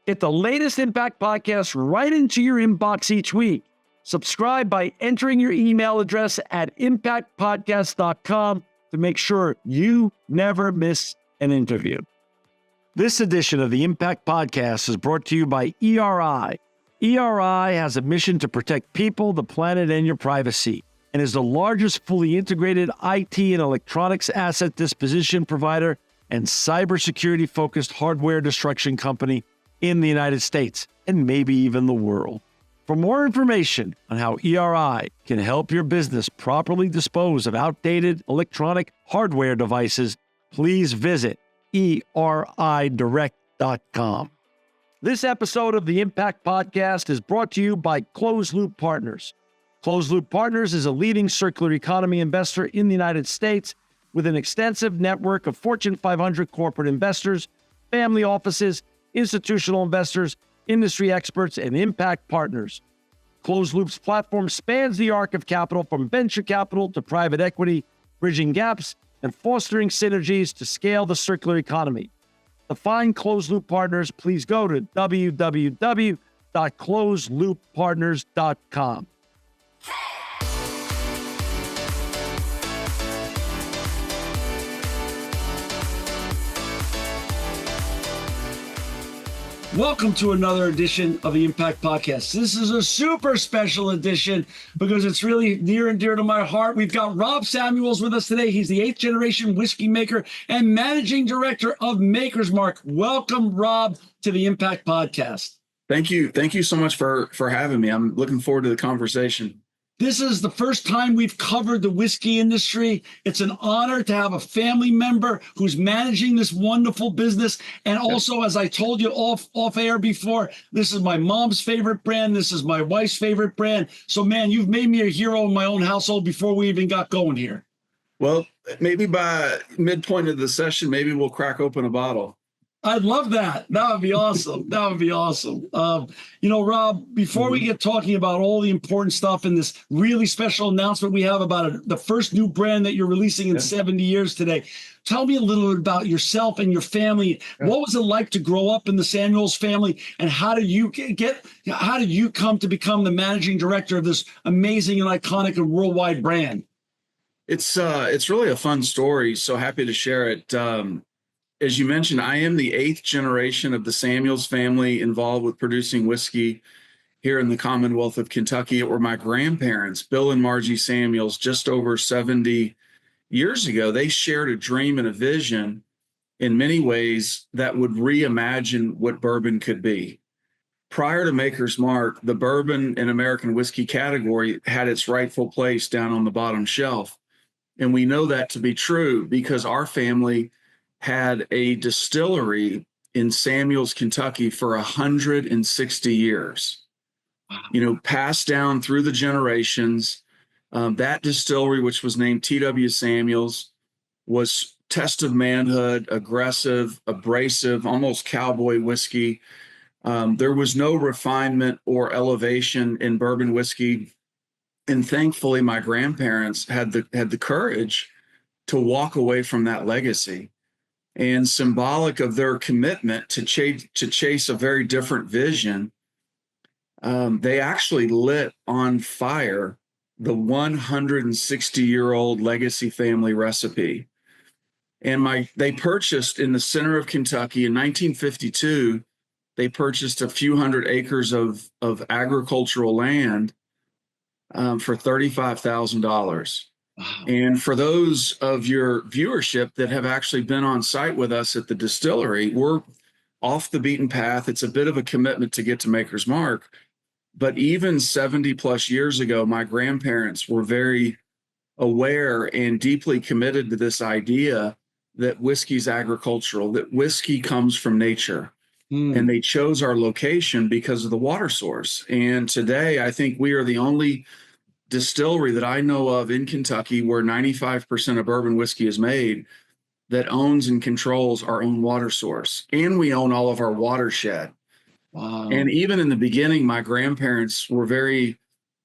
Get the latest Impact podcast right into your inbox each week. Subscribe by entering your email address at impactpodcast.com to make sure you never miss an interview. This edition of the Impact Podcast is brought to you by ERI. ERI has a mission to protect people, the planet, and your privacy, and is the largest fully integrated IT and electronics asset disposition provider and cybersecurity-focused hardware destruction company in the United States, and maybe even the world. For more information on how ERI can help your business properly dispose of outdated electronic hardware devices, please visit eridirect.com. This episode of the Impact Podcast is brought to you by Closed Loop Partners. Closed Loop Partners is a leading circular economy investor in the United States with an extensive network of Fortune 500 corporate investors, family offices, institutional investors, industry experts, and impact partners. Closed Loop's platform spans the arc of capital from venture capital to private equity, bridging gaps and fostering synergies to scale the circular economy. To find Closed Loop Partners, please go to www.closedlooppartners.com. Welcome to another edition of the Impact Podcast. This is a super special edition because it's really near and dear to my heart. We've got Rob Samuels with us today. He's the 8th generation whiskey maker and managing director of Maker's Mark. Welcome, Rob, to the Impact Podcast. Thank you. Thank you so much for having me. I'm looking forward to the conversation. This is the first time we've covered the whiskey industry. It's an honor to have a family member who's managing this wonderful business. And also, as I told you off air before, this is my mom's favorite brand. This is my wife's favorite brand. So, man, you've made me a hero in my own household before we even got going here. Well, maybe by midpoint of the session, maybe we'll crack open a bottle. I'd love that. That would be awesome. That would be awesome. Rob, before we get talking about all the important stuff and this really special announcement we have about the first new brand that you're releasing in 70 years today, tell me a little bit about yourself and your family. What was it like to grow up in the Samuels family, and how did you come to become the managing director of this amazing and iconic and worldwide brand? It's really a fun story. So happy to share it. As you mentioned, I am the 8th generation of the Samuels family involved with producing whiskey here in the Commonwealth of Kentucky. It were my grandparents, Bill and Margie Samuels, just over 70 years ago. They shared a dream and a vision in many ways that would reimagine what bourbon could be. Prior to Maker's Mark, the bourbon and American whiskey category had its rightful place down on the bottom shelf. And we know that to be true because our family had a distillery in Samuels, Kentucky for 160 years. Wow. Passed down through the generations. That distillery, which was named T.W. Samuels, was test of manhood, aggressive, abrasive, almost cowboy whiskey. There was no refinement or elevation in bourbon whiskey. And thankfully, my grandparents had the courage to walk away from that legacy. And symbolic of their commitment to chase a very different vision, they actually lit on fire the 160-year-old legacy family recipe. And they purchased in the center of Kentucky in 1952, they purchased a few hundred acres of agricultural land for $35,000. Wow. And for those of your viewership that have actually been on site with us at the distillery, we're off the beaten path. It's a bit of a commitment to get to Maker's Mark. But even 70 plus years ago, my grandparents were very aware and deeply committed to this idea that whiskey's agricultural, that whiskey comes from nature. And they chose our location because of the water source. And today, I think we are the only distillery that I know of in Kentucky where 95% of bourbon whiskey is made that owns and controls our own water source. And we own all of our watershed. Wow. And even in the beginning, my grandparents were very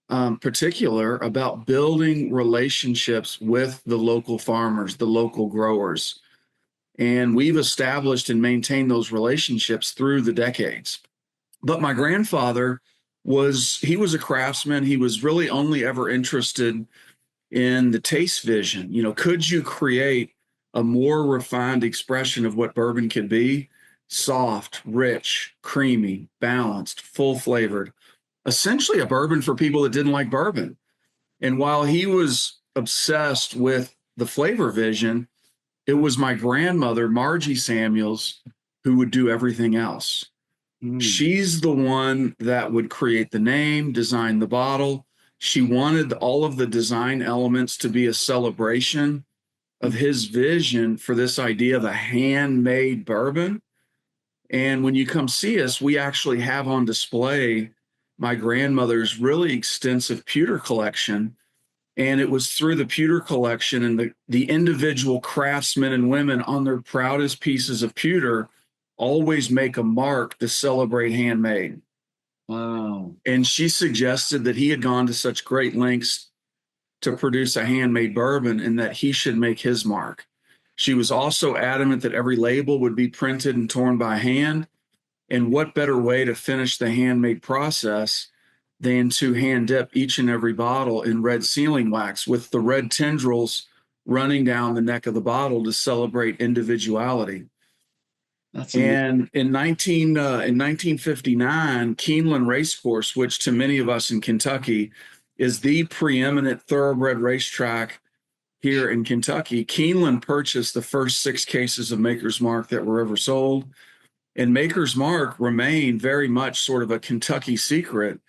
particular about building relationships with the local farmers, the local growers. And we've established and maintained those relationships through the decades. But my grandfather he was a craftsman. He was really only ever interested in the taste vision. Could you create a more refined expression of what bourbon could be? Soft, rich, creamy, balanced, full flavored. Essentially a bourbon for people that didn't like bourbon. And while he was obsessed with the flavor vision, it was my grandmother, Margie Samuels, who would do everything else. She's the one that would create the name, design the bottle. She wanted all of the design elements to be a celebration of his vision for this idea of a handmade bourbon. And when you come see us, we actually have on display my grandmother's really extensive pewter collection. And it was through the pewter collection and the individual craftsmen and women on their proudest pieces of pewter always make a mark to celebrate handmade. Wow. And she suggested that he had gone to such great lengths to produce a handmade bourbon and that he should make his mark. She was also adamant that every label would be printed and torn by hand. And what better way to finish the handmade process than to hand dip each and every bottle in red sealing wax with the red tendrils running down the neck of the bottle to celebrate individuality. That's amazing. And in 1959, Keeneland Racecourse, which to many of us in Kentucky is the preeminent thoroughbred racetrack here in Kentucky, Keeneland purchased the first 6 cases of Maker's Mark that were ever sold. And Maker's Mark remained very much sort of a Kentucky secret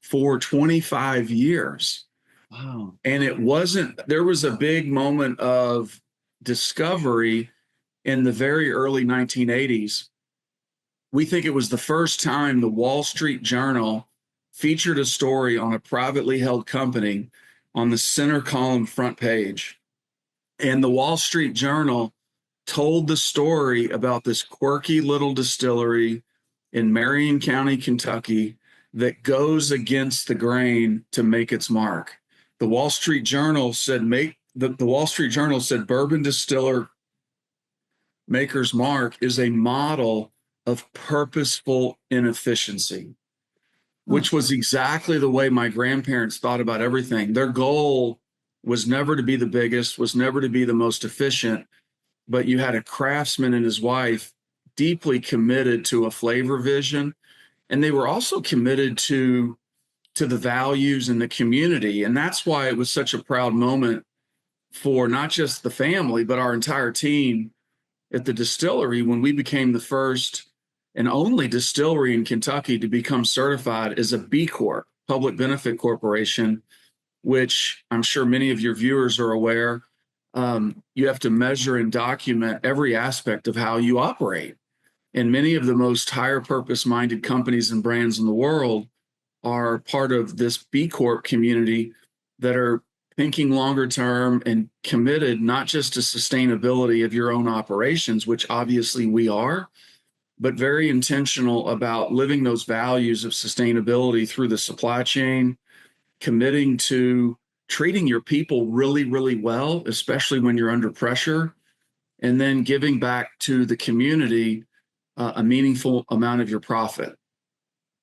for 25 years. Wow. And there was a big moment of discovery in the very early 1980s. We think it was the first time the Wall Street Journal featured a story on a privately held company on the center column front page. And the Wall Street Journal told the story about this quirky little distillery in Marion County, Kentucky, that goes against the grain to make its mark. The Wall Street Journal said bourbon distiller Maker's Mark is a model of purposeful inefficiency, which was exactly the way my grandparents thought about everything. Their goal was never to be the biggest, was never to be the most efficient, but you had a craftsman and his wife deeply committed to a flavor vision. And they were also committed to the values and the community. And that's why it was such a proud moment for not just the family, but our entire team at the distillery when we became the first and only distillery in Kentucky to become certified as a B Corp, Public Benefit Corporation, which I'm sure many of your viewers are aware. You have to measure and document every aspect of how you operate. And many of the most higher purpose minded companies and brands in the world are part of this B Corp community that are thinking longer term and committed not just to sustainability of your own operations, which obviously we are, but very intentional about living those values of sustainability through the supply chain, committing to treating your people really, really well, especially when you're under pressure, and then giving back to the community a meaningful amount of your profit.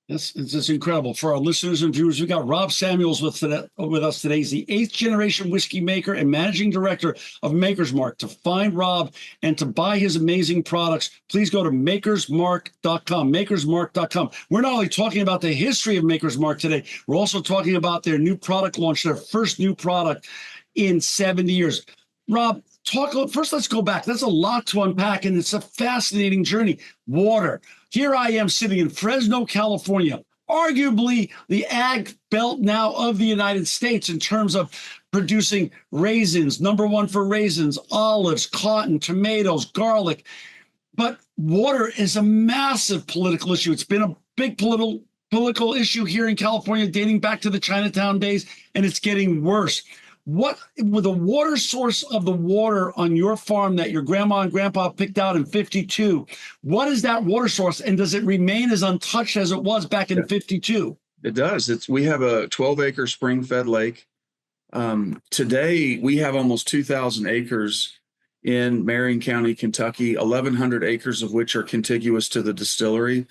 It's just incredible. For our listeners and viewers, we got Rob Samuels with us today. He's the 8th generation whiskey maker and managing director of Maker's Mark. To find Rob and to buy his amazing products, please go to makersmark.com, makersmark.com. We're not only talking about the history of Maker's Mark today, we're also talking about their new product launch, their first new product in 70 years. Rob, first, let's go back. That's a lot to unpack, and it's a fascinating journey. Water. Here I am sitting in Fresno, California, arguably the ag belt now of the United States in terms of producing raisins, #1 for raisins, olives, cotton, tomatoes, garlic. But water is a massive political issue. It's been a big political issue here in California dating back to the Chinatown days, and it's getting worse. What with the water source of the water on your farm that your grandma and grandpa picked out in 52? What is that water source, and does it remain as untouched as it was back in 52? It does. We have a 12-acre spring-fed lake. Today, we have almost 2,000 acres in Marion County, Kentucky, 1,100 acres of which are contiguous to the distillery.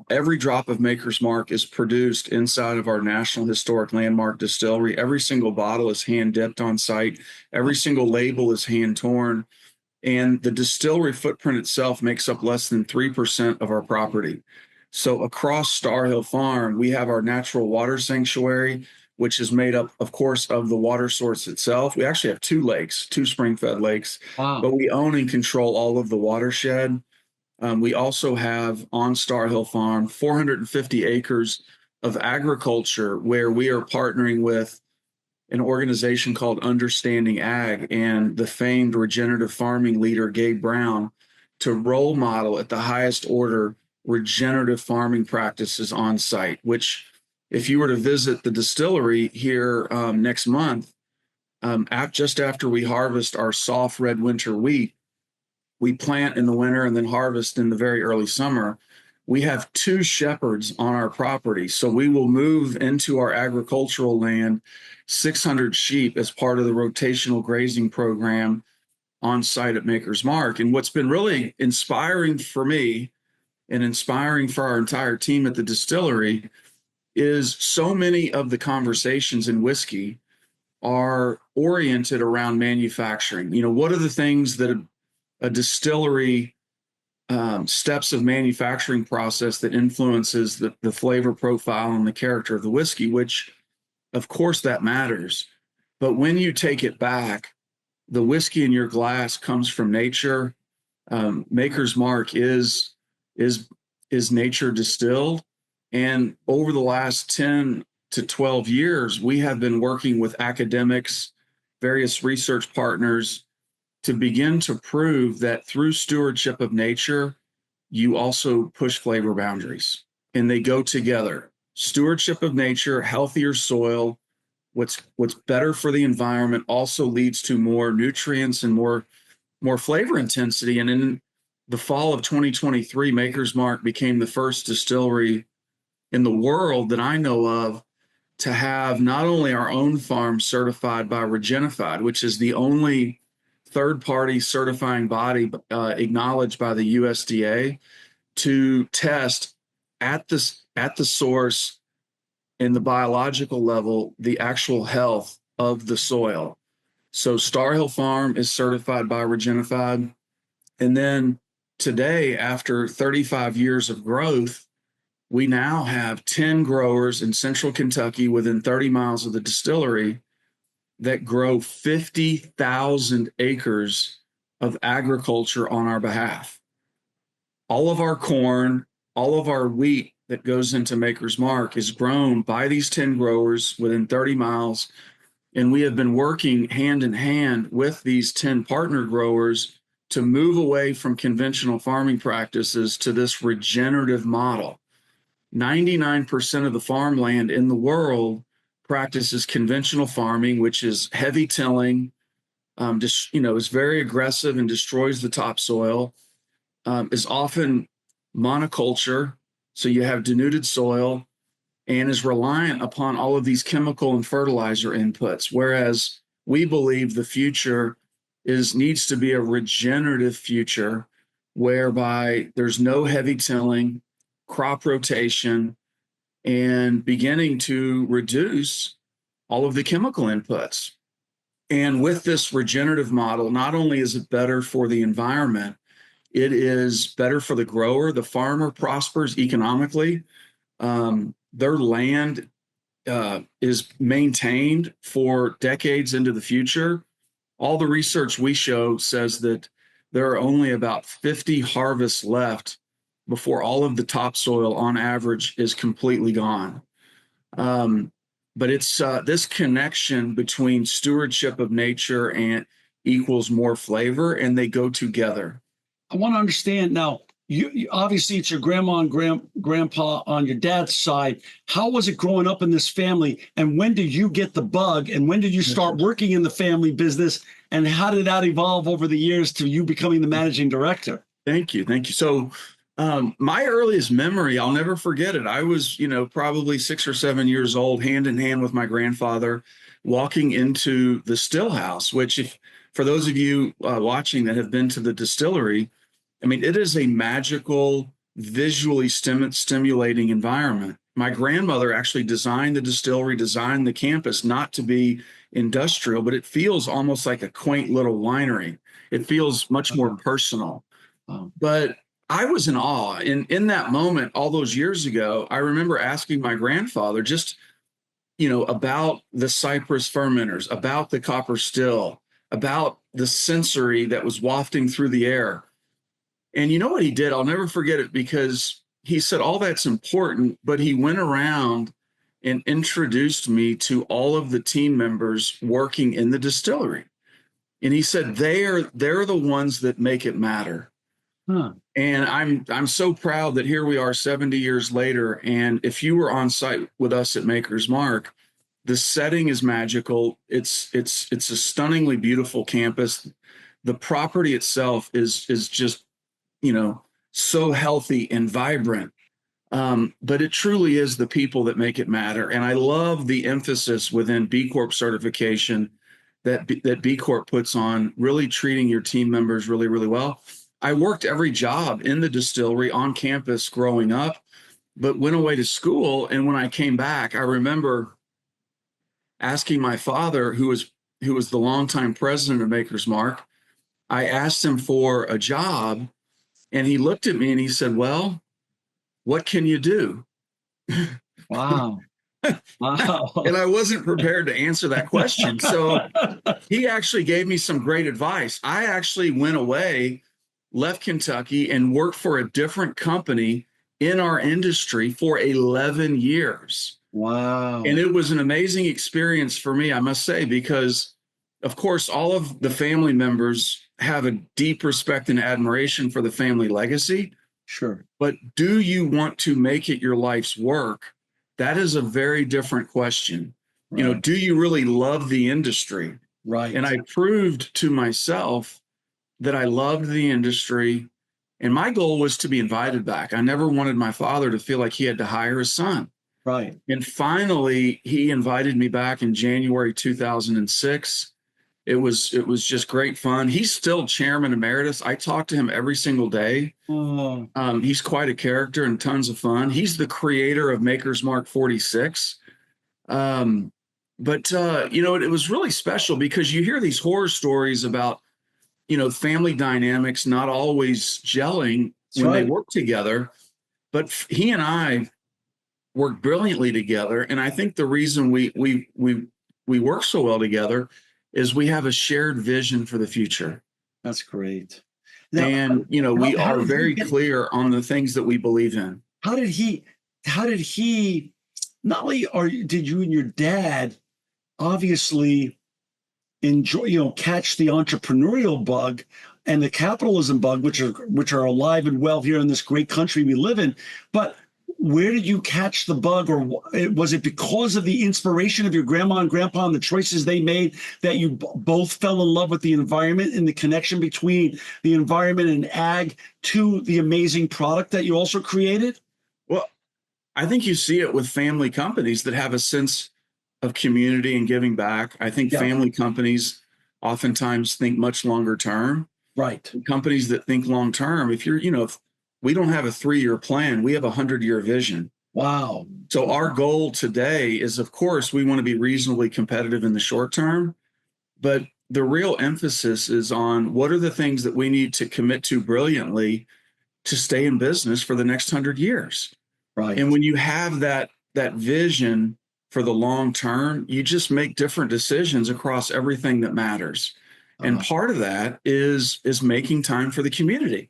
Every drop of Maker's Mark is produced inside of our National Historic Landmark distillery. Every single bottle is hand dipped on site. Every single label is hand torn. And the distillery footprint itself makes up less than 3% of our property. So across Star Hill Farm, we have our natural water sanctuary, which is made up, of course, of the water source itself. We actually have two lakes, two spring-fed lakes, but we own and control all of the watershed. We also have on Star Hill Farm 450 acres of agriculture where we are partnering with an organization called Understanding Ag and the famed regenerative farming leader, Gabe Brown, to role model at the highest order regenerative farming practices on site, which if you were to visit the distillery here next month, just after we harvest our soft red winter wheat, we plant in the winter and then harvest in the very early summer. We have 2 shepherds on our property. So we will move into our agricultural land 600 sheep as part of the rotational grazing program on site at Maker's Mark. And what's been really inspiring for me and inspiring for our entire team at the distillery is so many of the conversations in whiskey are oriented around manufacturing. You know, what are the things that a distillery steps of manufacturing process that influences the flavor profile and the character of the whiskey, which of course that matters. But when you take it back, the whiskey in your glass comes from nature. Maker's Mark is nature distilled. And over the last 10 to 12 years, we have been working with academics, various research partners to begin to prove that through stewardship of nature, you also push flavor boundaries and they go together. Stewardship of nature, healthier soil, what's better for the environment also leads to more nutrients and more flavor intensity. And in the fall of 2023, Maker's Mark became the first distillery in the world that I know of to have not only our own farm certified by Regenerative, which is the only third-party certifying body acknowledged by the USDA to test at the source in the biological level the actual health of the soil. So Star Hill Farm is certified by Regenerative. And then today, after 35 years of growth, we now have 10 growers in central Kentucky within 30 miles of the distillery that grow 50,000 acres of agriculture on our behalf. All of our corn, all of our wheat that goes into Maker's Mark is grown by these 10 growers within 30 miles. And we have been working hand in hand with these 10 partner growers to move away from conventional farming practices to this regenerative model. 99% of the farmland in the world practices conventional farming, which is heavy tilling, is very aggressive and destroys the topsoil, is often monoculture, so you have denuded soil, and is reliant upon all of these chemical and fertilizer inputs. Whereas we believe the future needs to be a regenerative future whereby there's no heavy tilling, crop rotation, and beginning to reduce all of the chemical inputs. And with this regenerative model, not only is it better for the environment, it is better for the grower. The farmer prospers economically. Their land is maintained for decades into the future. All the research we show says that there are only about 50 harvests left before all of the topsoil on average is completely gone. But it's this connection between stewardship of nature and equals more flavor, and they go together. I want to understand now, you obviously it's your grandma and grandpa on your dad's side. How was it growing up in this family? And when did you get the bug? And when did you start working in the family business? And how did that evolve over the years to you becoming the managing director? Thank you. So my earliest memory, I'll never forget it. I was, probably 6 or 7 years old, hand in hand with my grandfather, walking into the still house, which for those of you watching that have been to the distillery, I mean, it is a magical visually stimulating environment. My grandmother actually designed the distillery, designed the campus not to be industrial, but it feels almost like a quaint little winery. It feels much more personal. But I was in awe. In that moment, all those years ago, I remember asking my grandfather just, about the cypress fermenters, about the copper still, about the sensory that was wafting through the air. And you know what he did? I'll never forget it, because he said, all that's important, but he went around and introduced me to all of the team members working in the distillery. And he said, they're the ones that make it matter. Huh. And I'm so proud that here we are 70 years later. And if you were on site with us at Maker's Mark, the setting is magical. It's a stunningly beautiful campus. The property itself is just, so healthy and vibrant. But it truly is the people that make it matter. And I love the emphasis within B Corp certification that B Corp puts on really treating your team members really, really well. I worked every job in the distillery on campus growing up, but went away to school. And when I came back, I remember asking my father, who was the longtime president of Maker's Mark, I asked him for a job, and he looked at me and he said, well, what can you do? Wow. Wow. And I wasn't prepared to answer that question. So he actually gave me some great advice. I actually went away, left Kentucky, and worked for a different company in our industry for 11 years. Wow. And it was an amazing experience for me, I must say, because, of course, all of the family members have a deep respect and admiration for the family legacy. Sure. But do you want to make it your life's work? That is a very different question. Right. Do you really love the industry? Right. And I proved to myself that I loved the industry. And my goal was to be invited back. I never wanted my father to feel like he had to hire his son. Right. And finally, he invited me back in January 2006. It was just great fun. He's still chairman emeritus. I talk to him every single day. Oh. He's quite a character and tons of fun. He's the creator of Maker's Mark 46. But it was really special because you hear these horror stories about, family dynamics not always gelling when they work together. But he and I work brilliantly together. And I think the reason we work so well together is we have a shared vision for the future. That's great. Now, and, we are very clear on the things that we believe in. How did he, not only did you and your dad obviously enjoy, catch the entrepreneurial bug and the capitalism bug, which are alive and well here in this great country we live in, but where did you catch the bug, or was it because of the inspiration of your grandma and grandpa and the choices they made that you both fell in love with the environment and the connection between the environment and ag to the amazing product that you also created? Well, I think you see it with family companies that have a sense of community and giving back. I think family companies oftentimes think much longer term. Right. Companies that think long term, if we don't have a 3-year plan, we have a 100-year vision. Wow. So our goal today is, of course, we want to be reasonably competitive in the short term, but the real emphasis is on what are the things that we need to commit to brilliantly to stay in business for the next 100 years. Right. And when you have that vision for the long term, you just make different decisions across everything that matters. And part of that is making time for the community.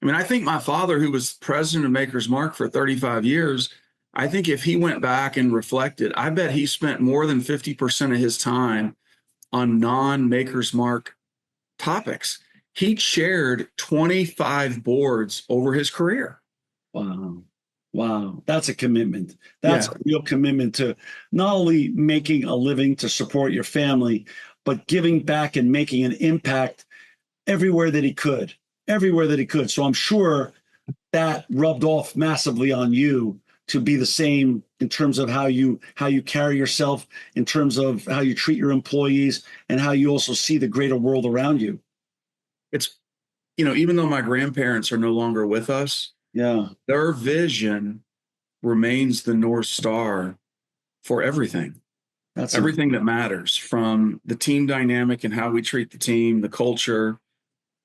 I mean, I think my father, who was president of Maker's Mark for 35 years, I think if he went back and reflected, I bet he spent more than 50% of his time on non-Maker's Mark topics. He chaired 25 boards over his career. Wow. Wow. That's a commitment. That's a real commitment to not only making a living to support your family, but giving back and making an impact everywhere that he could. So I'm sure that rubbed off massively on you to be the same in terms of how you carry yourself, in terms of how you treat your employees, and how you also see the greater world around you. It's, even though my grandparents are no longer with us, Yeah. Their vision remains the North Star for everything, That's a, everything that matters, from the team dynamic and how we treat the team, the culture,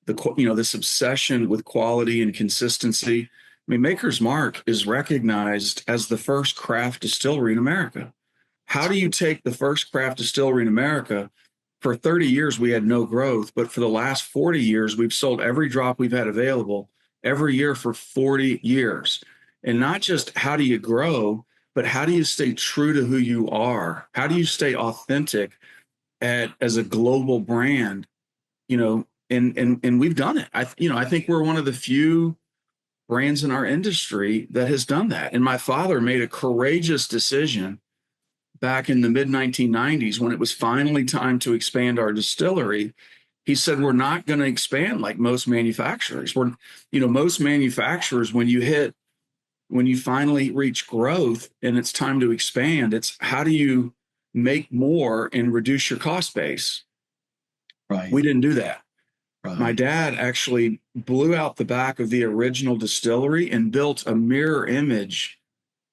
this obsession with quality and consistency. I mean, Maker's Mark is recognized as the first craft distillery in America. How do you take the first craft distillery in America? For 30 years, we had no growth, but for the last 40 years, we've sold every drop we've had available every year for 40 years. And not just how do you grow, but how do you stay true to who you are? How do you stay authentic as a global brand? And we've done it. I think we're one of the few brands in our industry that has done that. And my father made a courageous decision back in the mid 1990s when it was finally time to expand our distillery. He said, we're not going to expand like most manufacturers. Most manufacturers, when you finally reach growth and it's time to expand, it's how do you make more and reduce your cost base? right. We didn't do that. My Right. dad actually blew out the back of the original distillery and built a mirror image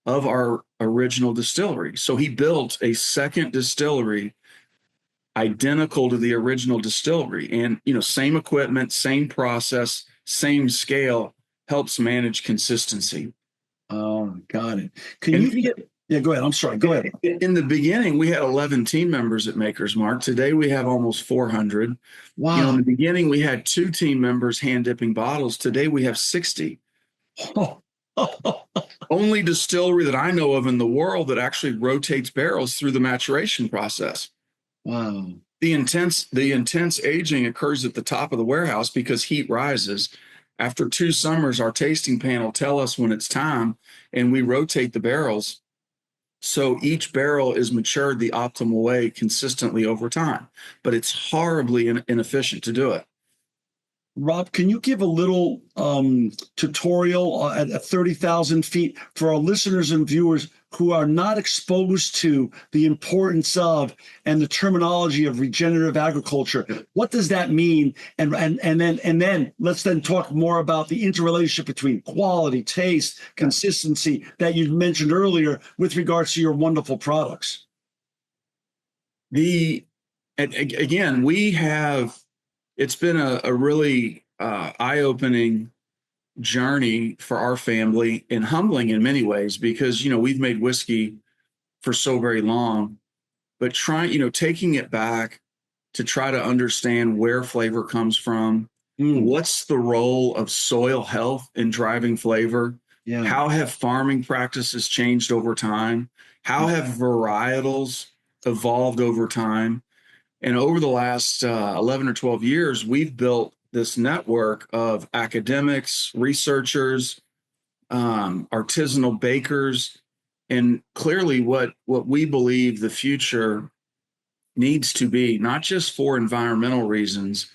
of our original distillery. So he built a second distillery identical to the original distillery. And, same equipment, same process, same scale, helps manage consistency. Oh, got it. Can And you get, yeah, go ahead. I'm sorry. Go ahead. in the beginning, we had 11 team members at Maker's Mark. Today, we have almost 400. In Wow. the beginning, we had 2 team members hand dipping bottles. Today, we have 60. Only distillery that I know of in the world that actually rotates barrels through the maturation process. Wow. The intense aging occurs at the top of the warehouse because heat rises. After 2 summers, our tasting panel tell us when it's time, and we rotate the barrels. So each barrel is matured the optimal way consistently over time, but it's horribly inefficient to do it. Rob, can you give a little tutorial at 30,000 feet for our listeners and viewers who are not exposed to the importance of and the terminology of regenerative agriculture? What does that mean? And then let's then talk more about the interrelationship between quality, taste, consistency that you mentioned earlier with regards to your wonderful products. Again, it's been a really eye-opening journey for our family, and humbling in many ways, because we've made whiskey for so very long, but taking it back to try to understand where flavor comes from. What's the role of soil health in driving flavor? Yeah. How have farming practices changed over time? How have varietals evolved over time? And over the last 11 or 12 years, we've built this network of academics, researchers, artisanal bakers, and clearly what we believe the future needs to be, not just for environmental reasons,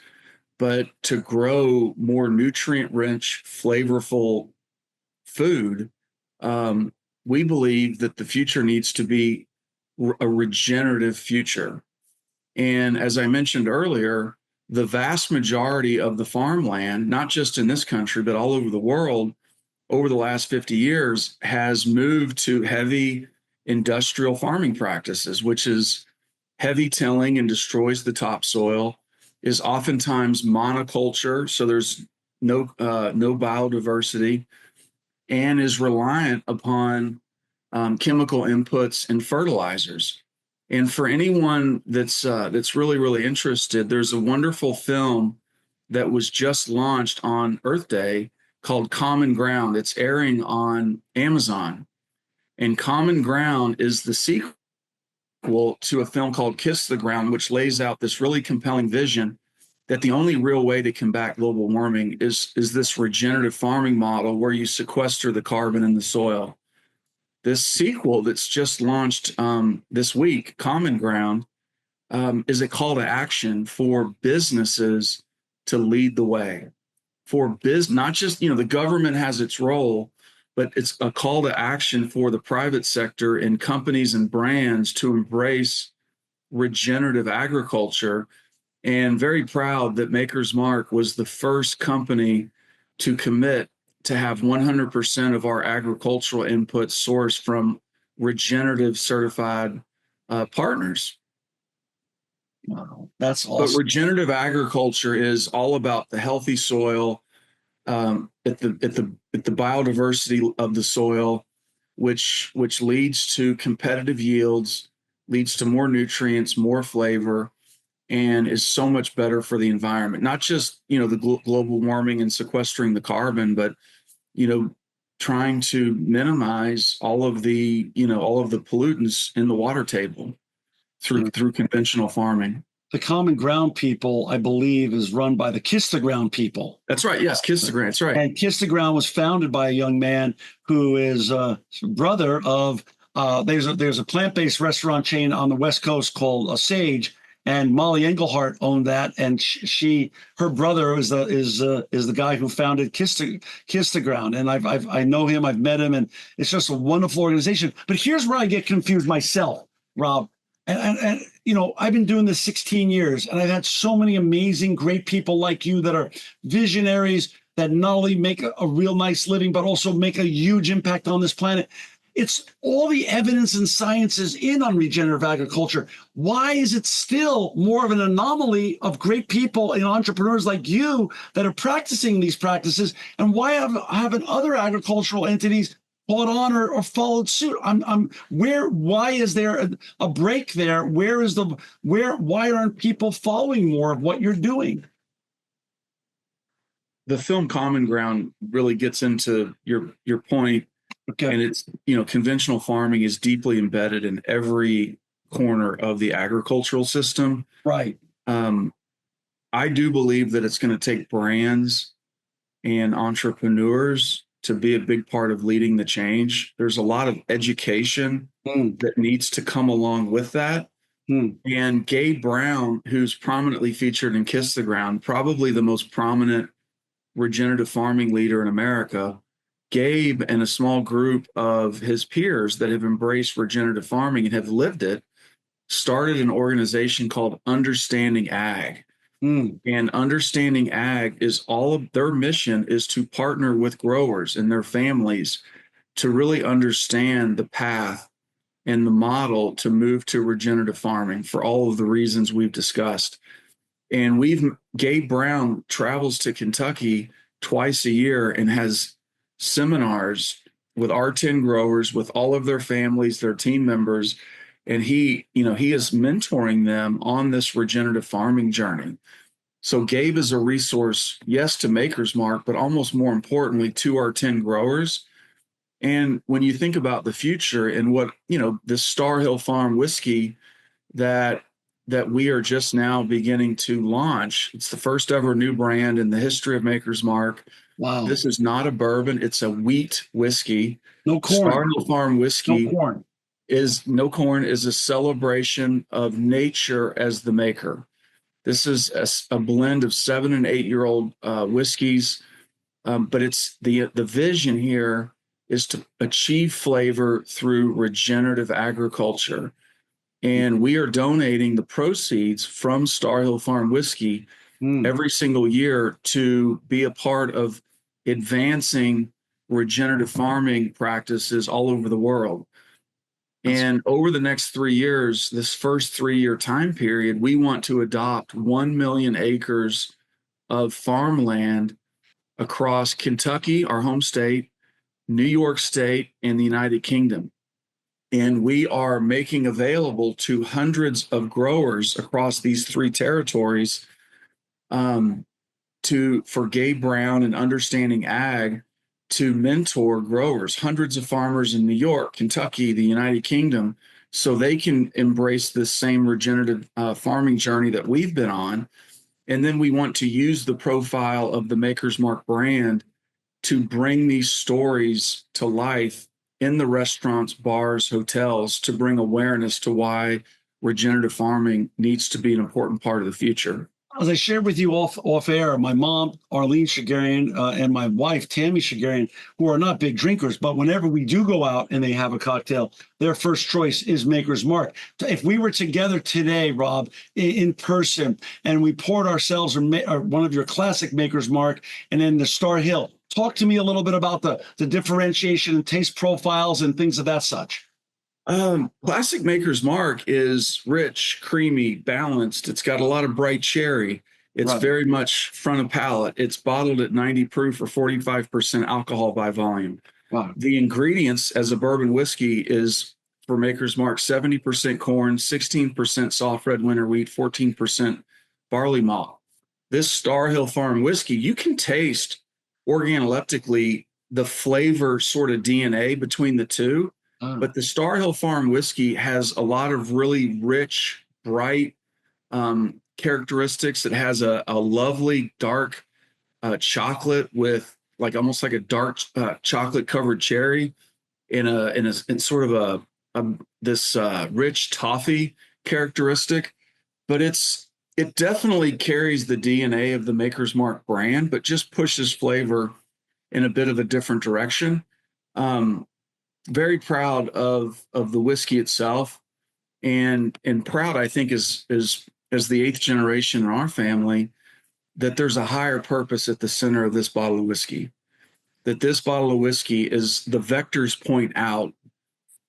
but to grow more nutrient-rich, flavorful food. We believe that the future needs to be a regenerative future. And as I mentioned earlier, the vast majority of the farmland, not just in this country, but all over the world, over the last 50 years, has moved to heavy industrial farming practices, which is heavy tilling and destroys the topsoil, is oftentimes monoculture, so there's no biodiversity, and is reliant upon chemical inputs and fertilizers. And for anyone that's really, really interested, there's a wonderful film that was just launched on Earth Day called Common Ground. It's airing on Amazon. And Common Ground is the sequel to a film called Kiss the Ground, which lays out this really compelling vision that the only real way to combat global warming is this regenerative farming model where you sequester the carbon in the soil. This sequel that's just launched this week, Common Ground, is a call to action for businesses to lead the way. Not just, the government has its role, but it's a call to action for the private sector and companies and brands to embrace regenerative agriculture. And very proud that Maker's Mark was the first company to commit to have 100% of our agricultural inputs sourced from regenerative certified partners. Wow, that's But awesome. regenerative agriculture is all about the healthy soil, at the biodiversity of the soil, which leads to competitive yields, leads to more nutrients, more flavor, and is so much better for the environment. Not just the global warming and sequestering the carbon, but trying to minimize all of the pollutants in the water table through conventional farming. The Common Ground people, I believe, is run by the Kiss the Ground people. That's right. Yes, Kiss the Ground. That's right. And Kiss the Ground was founded by a young man who is brother of. There's a plant-based restaurant chain on the West Coast called Sage, and Molly Engelhart owned that. And her brother is the guy who founded Kiss the Ground. And I know him. I've met him, and it's just a wonderful organization. But here's where I get confused myself, Rob. And I've been doing this 16 years, and I've had so many amazing, great people like you that are visionaries that not only make a real nice living, but also make a huge impact on this planet. It's all the evidence and science is in on regenerative agriculture. Why is it still more of an anomaly of great people and entrepreneurs like you that are practicing these practices? And why haven't other agricultural entities caught on or followed suit? Why is there a break there? Why aren't people following more of what you're doing? The film Common Ground really gets into your point. Okay. And it's, conventional farming is deeply embedded in every corner of the agricultural system. Right. I do believe that it's going to take brands and entrepreneurs to be a big part of leading the change. There's a lot of education that needs to come along with that. And Gabe Brown, who's prominently featured in Kiss the Ground, probably the most prominent regenerative farming leader in America, Gabe and a small group of his peers that have embraced regenerative farming and have lived it, started an organization called Understanding Ag. And Understanding Ag is all of their mission is to partner with growers and their families to really understand the path and the model to move to regenerative farming for all of the reasons we've discussed. And Gabe Brown travels to Kentucky twice a year and has seminars with our 10 growers, with all of their families, their team members. And he is mentoring them on this regenerative farming journey. So Gabe is a resource, yes, to Maker's Mark, but almost more importantly to our 10 growers. And when you think about the future and what, this Star Hill Farm whiskey that we are just now beginning to launch, it's the first ever new brand in the history of Maker's Mark. Wow. This is not a bourbon. It's a wheat whiskey. No corn. Star Hill Farm whiskey. No corn. No corn is a celebration of nature as the maker. This is a blend of 7 and 8 year old whiskeys. But it's the vision here is to achieve flavor through regenerative agriculture. And we are donating the proceeds from Star Hill Farm whiskey every single year to be a part of advancing regenerative farming practices all over the world. And over the next 3 years, this first 3-year time period, we want to adopt 1 million acres of farmland across Kentucky, our home state, New York State, and the United Kingdom. And we are making available to hundreds of growers across these 3 territories for Gabe Brown and Understanding Ag to mentor growers, hundreds of farmers in New York, Kentucky, the United Kingdom, so they can embrace this same regenerative farming journey that we've been on. And then we want to use the profile of the Maker's Mark brand to bring these stories to life in the restaurants, bars, hotels, to bring awareness to why regenerative farming needs to be an important part of the future. as I shared with you off air, my mom, Arlene Shigarian, and my wife, Tammy Shigarian, who are not big drinkers, but whenever we do go out and they have a cocktail, their first choice is Maker's Mark. If we were together today, Rob, in person, and we poured ourselves or one of your classic Maker's Mark and then the Star Hill, talk to me a little bit about the differentiation and taste profiles and things of that such. Classic Maker's Mark is rich, creamy, balanced. It's got a lot of bright cherry. It's Right. very much front of palate. It's bottled at 90 proof or 45% alcohol by volume. Wow. The ingredients as a bourbon whiskey is for Maker's Mark 70% corn, 16% soft red winter wheat, 14% barley malt. This Star Hill Farm whiskey, you can taste organoleptically the flavor sort of DNA between the two. But the Star Hill Farm whiskey has a lot of really rich, bright characteristics. It has a lovely dark chocolate with like almost like a dark chocolate covered cherry in sort of this rich toffee characteristic. But it definitely carries the DNA of the Maker's Mark brand, but just pushes flavor in a bit of a different direction. Very proud of the whiskey itself, and proud, I think, as the eighth generation in our family, that there's a higher purpose at the center of this bottle of whiskey. That this bottle of whiskey is the vectors point out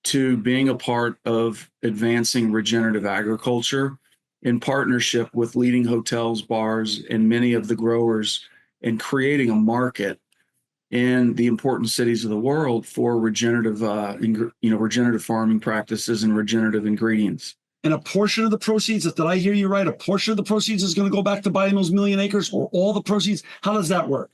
to being a part of advancing regenerative agriculture in partnership with leading hotels, bars, and many of the growers, and creating a market in the important cities of the world for regenerative, regenerative farming practices and regenerative ingredients. And a portion of the proceeds, did I hear you right? A portion of the proceeds is going to go back to buying those million acres, or all the proceeds? How does that work?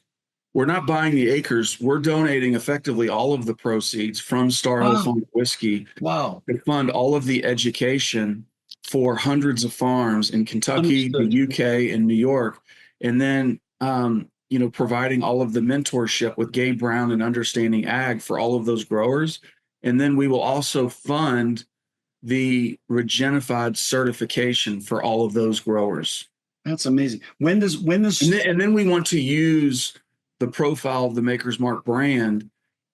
We're not buying the acres. We're donating effectively all of the proceeds from Star Hill Farm Whiskey to fund all of the education for hundreds of farms in Kentucky, Understood. the UK, and New York. And then, providing all of the mentorship with Gabe Brown and Understanding Ag for all of those growers. And then we will also fund the Regenified certification for all of those growers. That's amazing. When does and then we want to use the profile of the Maker's Mark brand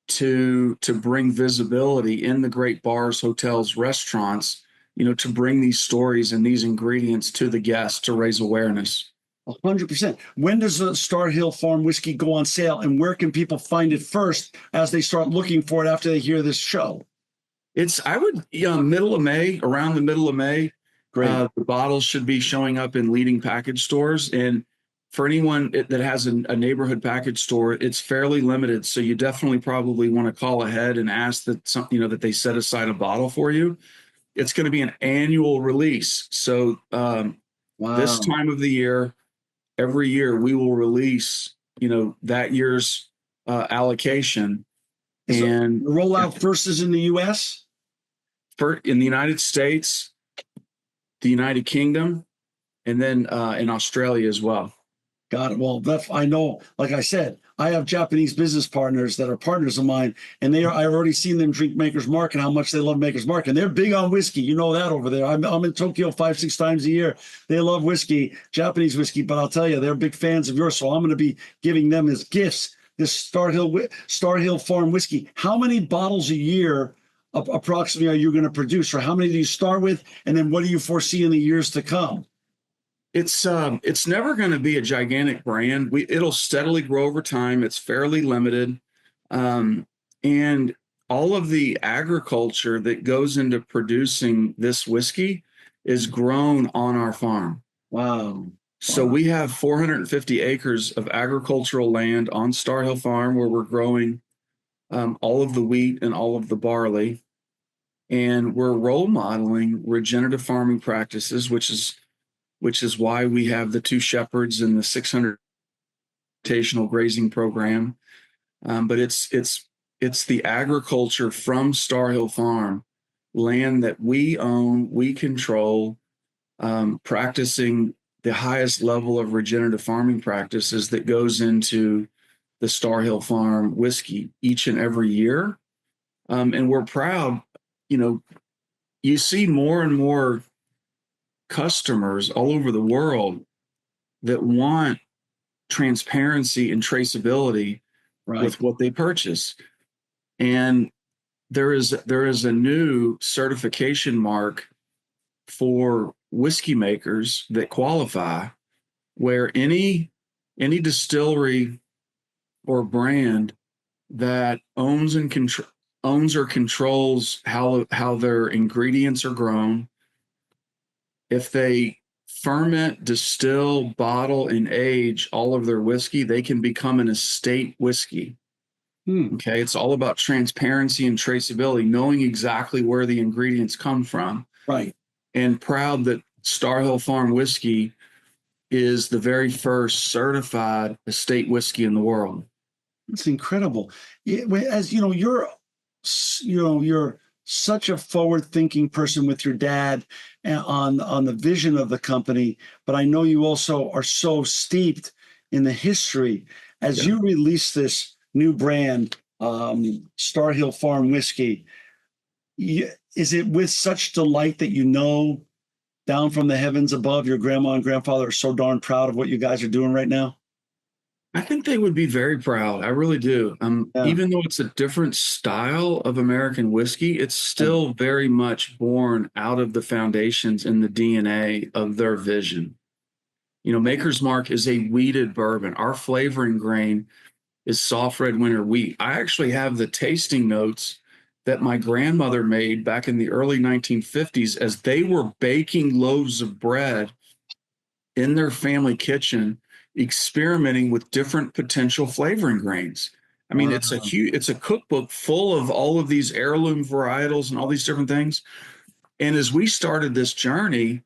to bring visibility in the great bars, hotels, restaurants, to bring these stories and these ingredients to the guests to raise awareness. 100%. When does the Star Hill Farm whiskey go on sale, and where can people find it first as they start looking for it after they hear this show? It's, I would, middle of May, around the middle of May. Great. The bottles should be showing up in leading package stores. And for anyone that has a neighborhood package store, it's fairly limited. So you definitely probably want to call ahead and ask that that they set aside a bottle for you. It's going to be an annual release. So this time of the year, every year we will release, that year's allocation. And the rollout first is in the U.S.? In the United States, the United Kingdom, and then in Australia as well. Got it. Well, I know, like I said, I have Japanese business partners that are partners of mine, and I've already seen them drink Maker's Mark and how much they love Maker's Mark, and they're big on whiskey. You know that over there. I'm in Tokyo 5-6 times a year. They love whiskey, Japanese whiskey, but I'll tell you, they're big fans of yours. So I'm going to be giving them as gifts this Star Hill Farm whiskey. How many bottles a year approximately are you going to produce, or how many do you start with, and then what do you foresee in the years to come? It's never going to be a gigantic brand. It'll steadily grow over time. It's fairly limited. And all of the agriculture that goes into producing this whiskey is grown on our farm. Wow. So we have 450 acres of agricultural land on Star Hill Farm where we're growing all of the wheat and all of the barley. And we're role modeling regenerative farming practices, which is why we have the 2 shepherds and the 600 rotational grazing program. But it's the agriculture from Star Hill Farm, land that we own, we control, practicing the highest level of regenerative farming practices that goes into the Star Hill Farm whiskey each and every year. And we're proud, you see more and more customers all over the world that want transparency and traceability Right. with what they purchase. And there is a new certification mark for whiskey makers that qualify, where any distillery or brand that owns or controls how their ingredients are grown, if they ferment, distill, bottle, and age all of their whiskey, they can become an estate whiskey. Okay, it's all about transparency and traceability, knowing exactly where the ingredients come from. Right. And proud that Star Hill Farm Whiskey is the very first certified estate whiskey in the world. It's incredible. As you know, you're such a forward-thinking person with your dad on the vision of the company, but I know you also are so steeped in the history. As you release this new brand, Star Hill Farm Whiskey, is it with such delight that you know down from the heavens above your grandma and grandfather are so darn proud of what you guys are doing right now? I think they would be very proud. I really do. Yeah. Even though it's a different style of American whiskey, it's still very much born out of the foundations and the DNA of their vision. You know, Maker's Mark is a wheated bourbon. Our flavoring grain is soft red winter wheat. I actually have the tasting notes that my grandmother made back in the early 1950s as they were baking loaves of bread in their family kitchen, experimenting with different potential flavoring grains. I mean, it's a cookbook full of all of these heirloom varietals and all these different things. And as we started this journey,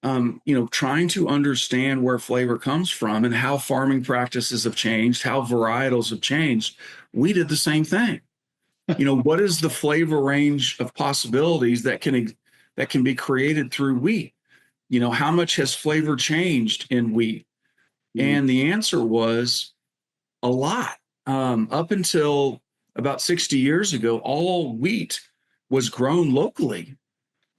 trying to understand where flavor comes from and how farming practices have changed, how varietals have changed, we did the same thing. What is the flavor range of possibilities that can be created through wheat? How much has flavor changed in wheat? And the answer was a lot. Up until about 60 years ago, all wheat was grown locally.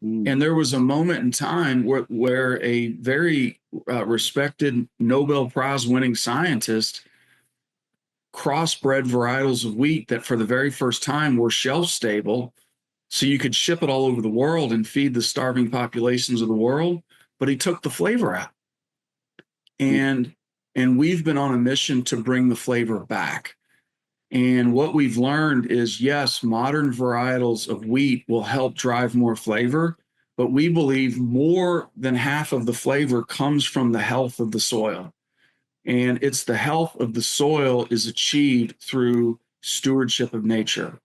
And there was a moment in time where a very respected Nobel Prize winning scientist crossbred varietals of wheat that for the very first time were shelf stable. So you could ship it all over the world and feed the starving populations of the world. But he took the flavor out. And we've been on a mission to bring the flavor back. And what we've learned is, yes, modern varietals of wheat will help drive more flavor, but we believe more than half of the flavor comes from the health of the soil. And it's the health of the soil is achieved through stewardship of nature.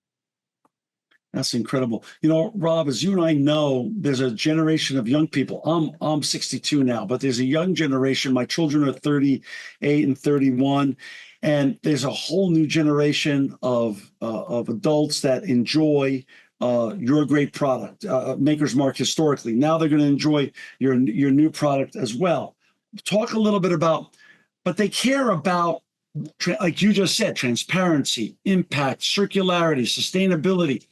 That's incredible. Rob, as you and I know, there's a generation of young people. I'm 62 now, but there's a young generation. My children are 38 and 31. And there's a whole new generation of adults that enjoy your great product, Maker's Mark historically. Now they're going to enjoy your new product as well. Talk a little bit about, but they care about, like you just said, transparency, impact, circularity, sustainability.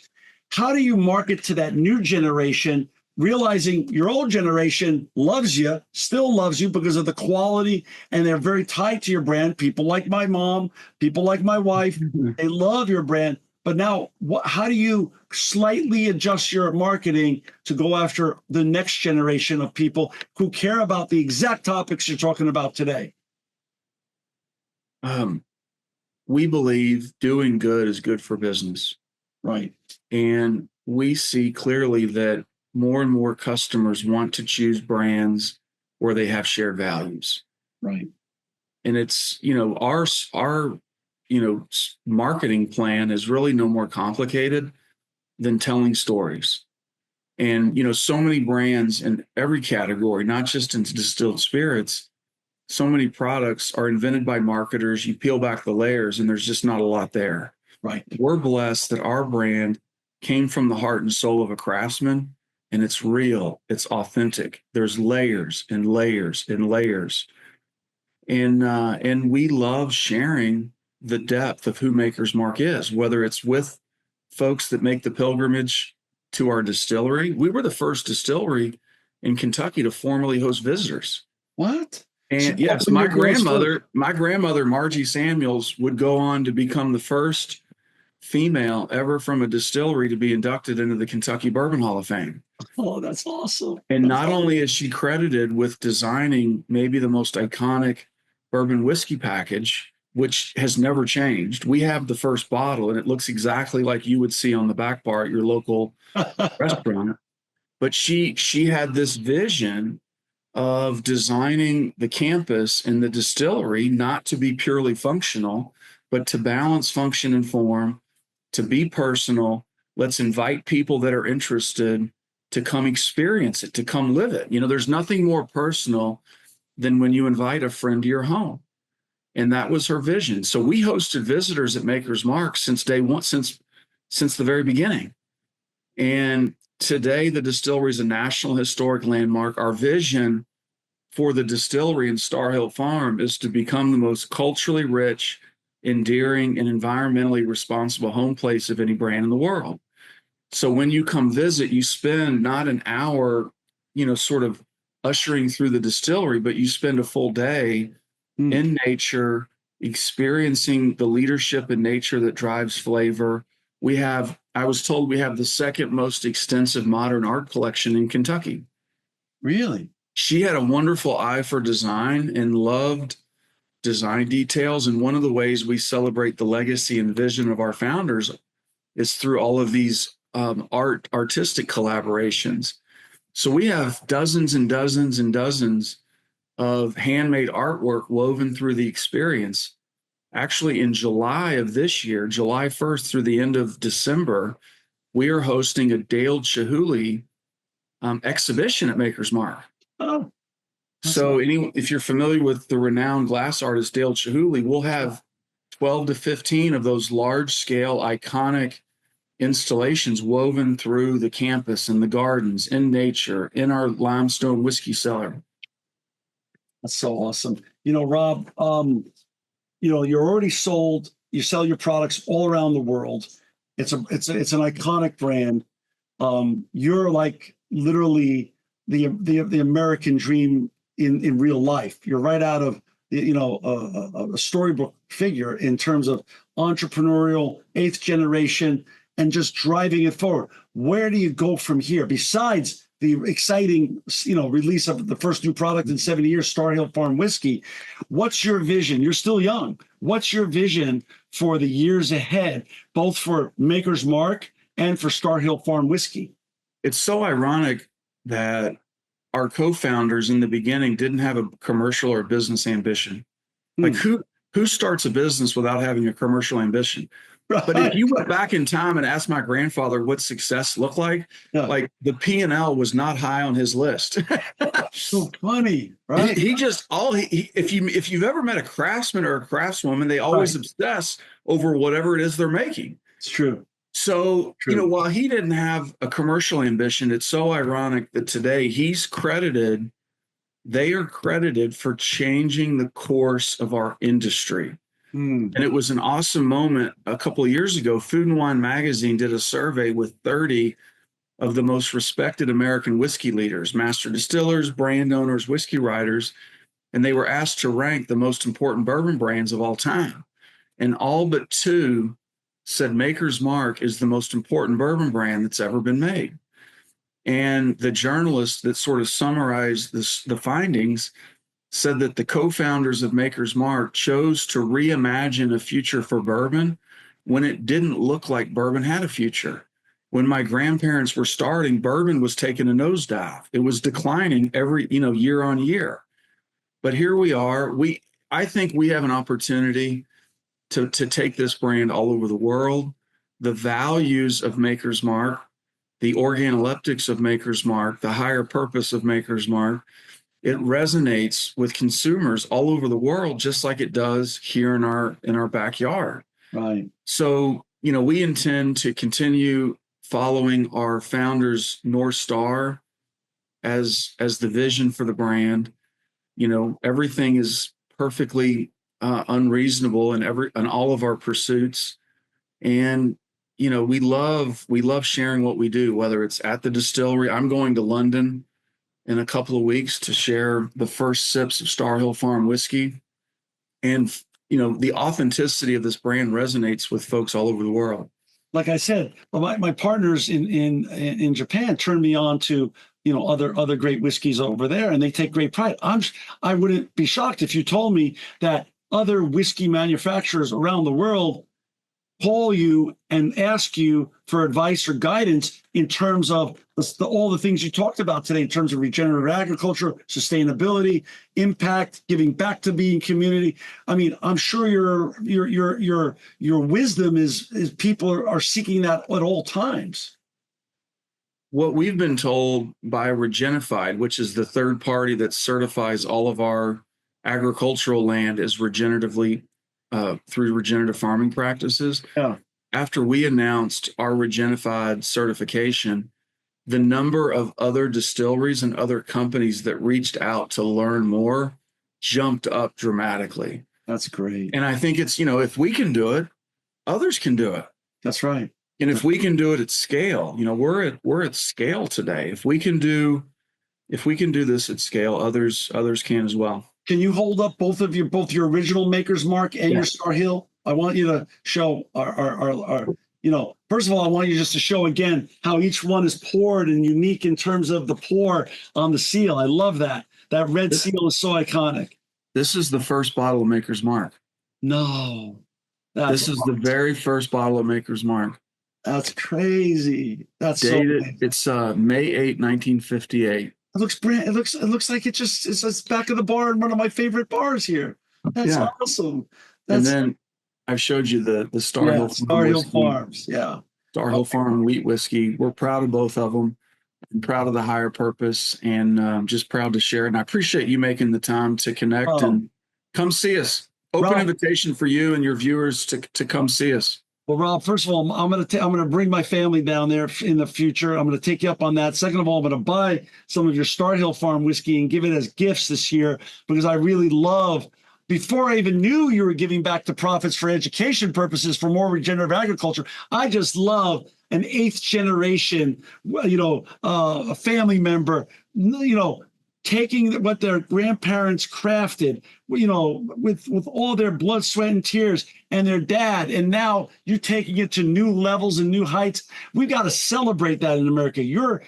How do you market to that new generation, realizing your old generation loves you, still loves you because of the quality, and they're very tied to your brand? People like my mom, people like my wife, they love your brand. But now, how do you slightly adjust your marketing to go after the next generation of people who care about the exact topics you're talking about today? We believe doing good is good for business. Right. And we see clearly that more and more customers want to choose brands where they have shared values. Right. And it's, our marketing plan is really no more complicated than telling stories. And, so many brands in every category, not just in distilled spirits, so many products are invented by marketers. You peel back the layers and there's just not a lot there. Right. We're blessed that our brand came from the heart and soul of a craftsman, and it's real, it's authentic. There's layers and layers and layers. And we love sharing the depth of who Maker's Mark is, whether it's with folks that make the pilgrimage to our distillery. We were the first distillery in Kentucky to formally host visitors. What? And yes, my grandmother, Margie Samuels, would go on to become the first female ever from a distillery to be inducted into the Kentucky Bourbon Hall of Fame. Oh, that's awesome. And not only is she credited with designing maybe the most iconic bourbon whiskey package, which has never changed. We have the first bottle and it looks exactly like you would see on the back bar at your local restaurant. But she had this vision of designing the campus and the distillery not to be purely functional, but to balance function and form, to be personal. Let's invite people that are interested to come experience it, to come live it. There's nothing more personal than when you invite a friend to your home. And that was her vision. So we hosted visitors at Maker's Mark since day one, since the very beginning. And today, the distillery is a National Historic Landmark. Our vision for the distillery and Star Hill Farm is to become the most culturally rich, endearing, and environmentally responsible home place of any brand in the world. So when you come visit, you spend not an hour, sort of ushering through the distillery, but you spend a full day in nature, experiencing the leadership in nature that drives flavor. I was told we have the second most extensive modern art collection in Kentucky. Really? She had a wonderful eye for design and loved design details. And one of the ways we celebrate the legacy and vision of our founders is through all of these artistic collaborations. So we have dozens and dozens and dozens of handmade artwork woven through the experience. Actually, in July of this year, July 1st through the end of December, we are hosting a Dale Chihuly exhibition at Maker's Mark. Oh. So if you're familiar with the renowned glass artist Dale Chihuly, we'll have 12 to 15 of those large-scale, iconic installations woven through the campus and the gardens, in nature, in our limestone whiskey cellar. That's so awesome. Rob, you're already sold. You sell your products all around the world. It's an iconic brand. You're like literally the American dream in real life. You're right out of a storybook figure in terms of entrepreneurial, eighth generation, and just driving it forward. Where do you go from here? Besides the exciting, release of the first new product in 70 years, Star Hill Farm Whiskey, what's your vision? You're still young. What's your vision for the years ahead, both for Maker's Mark and for Star Hill Farm Whiskey? It's so ironic that our co-founders in the beginning didn't have a commercial or business ambition. Like who starts a business without having a commercial ambition? Right. But if you went back in time and asked my grandfather what success looked like, like the P&L was not high on his list. So funny, right? If you've ever met a craftsman or a craftswoman, they always obsess over whatever it is they're making. It's true. So, while he didn't have a commercial ambition, it's so ironic that today they are credited for changing the course of our industry. And it was an awesome moment. A couple of years ago, Food and Wine magazine did a survey with 30 of the most respected American whiskey leaders, master distillers, brand owners, whiskey writers, and they were asked to rank the most important bourbon brands of all time. And all but two said Maker's Mark is the most important bourbon brand that's ever been made. And the journalist that sort of summarized the findings said that the co-founders of Maker's Mark chose to reimagine a future for bourbon when it didn't look like bourbon had a future. When my grandparents were starting, bourbon was taking a nosedive. It was declining every, year on year. But here we are. I think we have an opportunity to take this brand all over the world. The values of Maker's Mark, the organoleptics of Maker's Mark, the higher purpose of Maker's Mark, it resonates with consumers all over the world, just like it does here in our backyard. Right. So, we intend to continue following our founders' North Star as the vision for the brand. Everything is perfectly unreasonable in all of our pursuits. And, we love sharing what we do, whether it's at the distillery. I'm going to London in a couple of weeks to share the first sips of Star Hill Farm whiskey. And, the authenticity of this brand resonates with folks all over the world. Like I said, my partners in Japan turned me on to other great whiskeys over there, and they take great pride. I wouldn't be shocked if you told me that other whiskey manufacturers around the world call you and ask you for advice or guidance in terms of all the things you talked about today, in terms of regenerative agriculture, sustainability, impact, giving back to being community. I mean, I'm sure your wisdom is people are seeking that at all times. What we've been told by Regenerative, which is the third party that certifies all of our agricultural land as regeneratively through regenerative farming practices. Yeah. After we announced our Regenerative certification, the number of other distilleries and other companies that reached out to learn more jumped up dramatically. That's great. And I think it's, if we can do it, others can do it. That's right. And if we can do it at scale, we're at scale today. If we can do this at scale, others can as well. Can you hold up both your original Maker's Mark and your Star Hill? I want you to show our first of all, I want you just to show again how each one is poured and unique in terms of the pour on the seal. I love that. That red seal is so iconic. This is the first bottle of Maker's Mark. No. This is the very first bottle of Maker's Mark. That's crazy. That's dated. So it's May 8, 1958. It looks like it's back of the bar in one of my favorite bars here. That's awesome. And then I've showed you the Star Hill Farms. Yeah. Star Hill Farm wheat whiskey. We're proud of both of them. I'm proud of the higher purpose, and just proud to share it. And I appreciate you making the time to connect and come see us. Open invitation for you and your viewers to come see us. Well, Rob, first of all, I'm going to bring my family down there in the future. I'm going to take you up on that. Second of all, I'm going to buy some of your Star Hill Farm whiskey and give it as gifts this year, because I really love, before I even knew you were giving back the profits for education purposes for more regenerative agriculture, I just love an 8th generation, a family member, taking what their grandparents crafted, with all their blood, sweat, and tears, and their dad, and now you're taking it to new levels and new heights. We've got to celebrate that in America. You're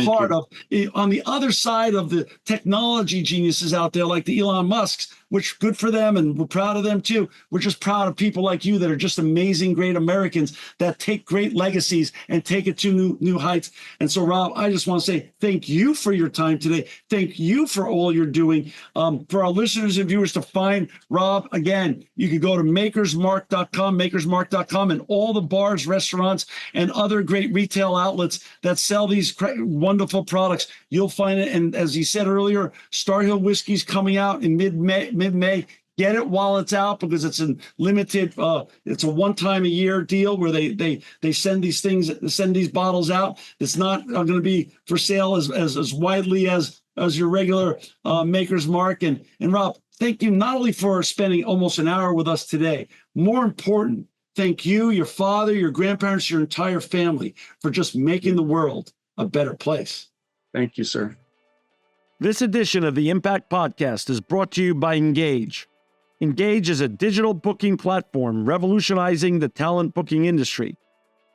part of, on the other side of the technology geniuses out there, like the Elon Musks, which good for them, and we're proud of them too. We're just proud of people like you that are just amazing, great Americans that take great legacies and take it to new heights. And so, Rob, I just want to say thank you for your time today. Thank you for all you're doing. For our listeners and viewers to find Rob, again, you can go to makersmark.com, and all the bars, restaurants, and other great retail outlets that sell these wonderful products. You'll find it. And as you said earlier, Star Hill whiskey's coming out in mid-May. Get it while it's out, because it's a limited. It's a one-time a year deal where they send these bottles out. It's not going to be for sale as widely as your regular Maker's Mark. And Rob, thank you not only for spending almost an hour with us today. More important, thank you, your father, your grandparents, your entire family for just making the world a better place. Thank you, sir. This edition of the Impact Podcast is brought to you by Engage. Engage is a digital booking platform revolutionizing the talent booking industry.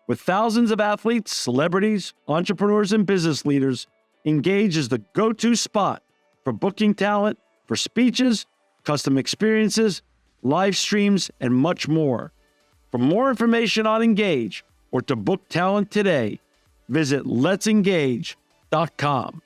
With thousands of athletes, celebrities, entrepreneurs, and business leaders, Engage is the go-to spot for booking talent, for speeches, custom experiences, live streams, and much more. For more information on Engage or to book talent today, visit letsengage.com.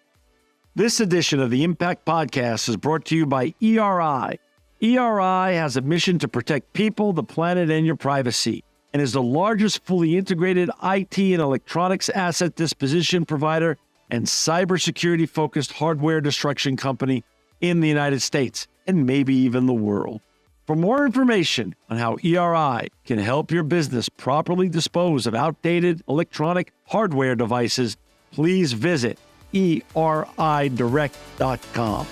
This edition of the Impact Podcast is brought to you by ERI. ERI has a mission to protect people, the planet, and your privacy, and is the largest fully integrated IT and electronics asset disposition provider and cybersecurity-focused hardware destruction company in the United States, and maybe even the world. For more information on how ERI can help your business properly dispose of outdated electronic hardware devices, please visit eridirect.com.